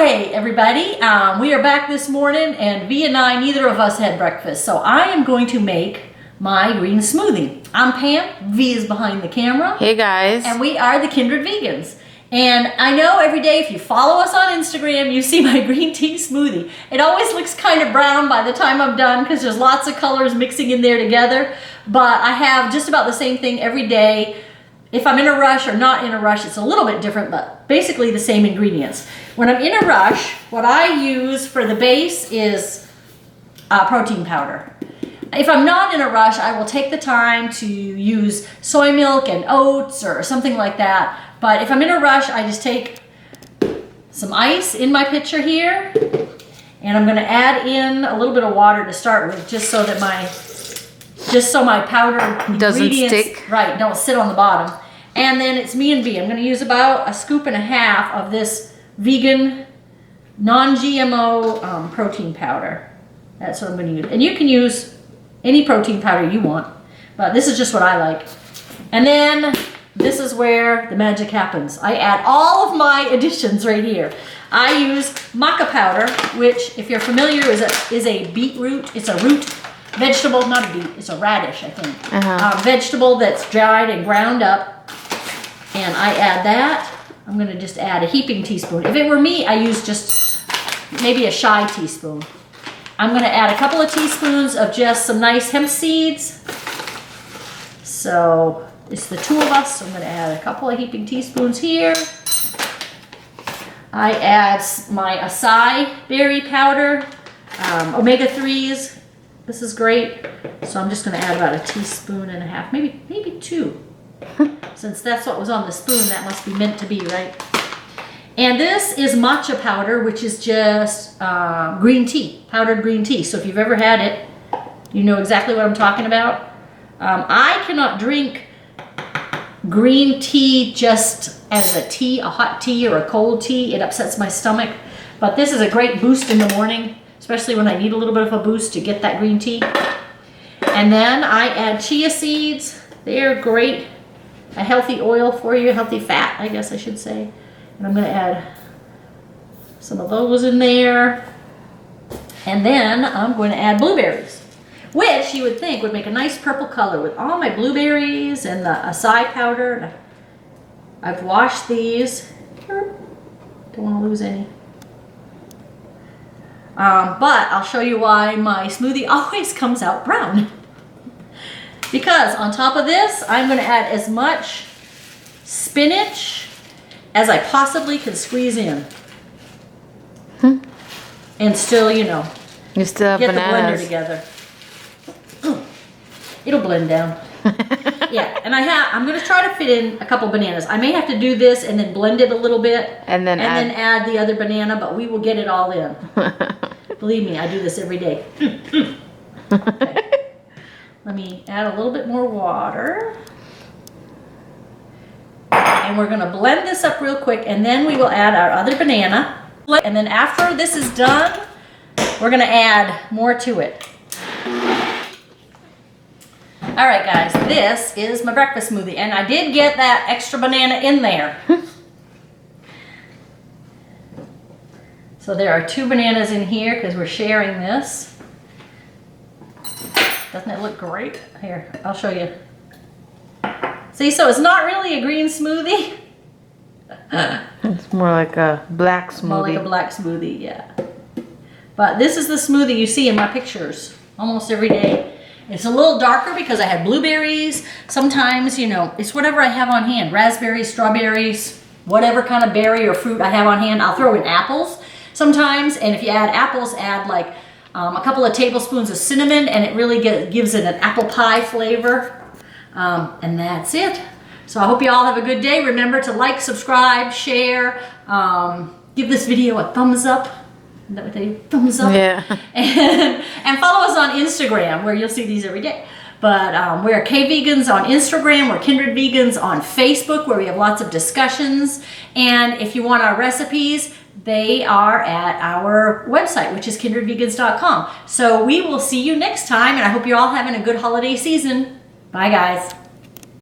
Hey everybody, we are back this morning and V and I, neither of us had breakfast. So I am going to make my green smoothie. I'm Pam, V is behind the camera. Hey guys. And we are the Kindred Vegans. And I know every day if you follow us on Instagram, you see my green tea smoothie. It always looks kind of brown by the time I'm done because there's lots of colors mixing in there together. But I have just about the same thing every day. If I'm in a rush or not in a rush, it's a little bit different, but basically the same ingredients. When I'm in a rush, what I use for the base is protein powder. If I'm not in a rush, I will take the time to use soy milk and oats or something like that. But if I'm in a rush, I just take some ice in my pitcher here, and I'm going to add in a little bit of water to start with, just so my powder doesn't ingredients, stick. Right, don't sit on the bottom. And then it's me and V. I'm going to use about 1.5 scoops of this vegan, non-GMO protein powder. That's what I'm going to use. And you can use any protein powder you want, but this is just what I like. And then this is where the magic happens. I add all of my additions right here. I use maca powder, which, if you're familiar, is a beetroot. It's a root vegetable, not a beet. It's a radish, I think. Vegetable that's dried and ground up. And I add that. I'm going to just add a heaping teaspoon. If it were me, I use just maybe a shy teaspoon. I'm going to add a couple of teaspoons of just some nice hemp seeds. So it's the two of us. So I'm going to add a couple of heaping teaspoons here. I add my acai berry powder, omega-3s. This is great. So I'm just going to add about 1.5 teaspoons, maybe 2. Since that's what was on the spoon, that must be meant to be, right? And this is matcha powder, which is just green tea, powdered green tea. So if you've ever had it, you know exactly what I'm talking about. I cannot drink green tea just as a tea, a hot tea or a cold tea. It upsets my stomach. But this is a great boost in the morning, especially when I need a little bit of a boost to get that green tea. And then I add chia seeds. They're great. A healthy oil for you, healthy fat, I guess I should say. And I'm going to add some of those in there. And then I'm going to add blueberries, which you would think would make a nice purple color with all my blueberries and the acai powder. I've washed these. Don't want to lose any. But I'll show you why my smoothie always comes out brown. Because on top of this, I'm going to add as much spinach as I possibly can squeeze in. And still, you still have get bananas. the blender together. It'll blend down. Yeah, and I'm going to try to fit in a couple bananas. I may have to do this and then blend it a little bit. And then add the other banana, but we will get it all in. Believe me, I do this every day. Okay. Let me add a little bit more water. And we're going to blend this up real quick, and then we will add our other banana. And then after this is done, we're going to add more to it. All right, guys, this is my breakfast smoothie, and I did get that extra banana in there. So there are 2 bananas in here because we're sharing this. Doesn't it look great? Here, I'll show you. See, so it's not really a green smoothie. It's more like a black smoothie. More like a black smoothie, yeah. But this is the smoothie you see in my pictures almost every day. It's a little darker because I had blueberries. Sometimes, it's whatever I have on hand. Raspberries, strawberries, whatever kind of berry or fruit I have on hand. I'll throw in apples sometimes. And if you add apples, add like a couple of tablespoons of cinnamon, and it really gives it an apple pie flavor. And that's it. So I hope you all have a good day. Remember to like, subscribe, share, give this video a thumbs up. Is that what they do? Thumbs up? Yeah. And follow us on Instagram, where you'll see these every day. But we're K-Vegans on Instagram. We're Kindred Vegans on Facebook, where we have lots of discussions. And if you want our recipes, they are at our website, which is kindredvegans.com. So we will see you next time, and I hope you're all having a good holiday season. Bye, guys.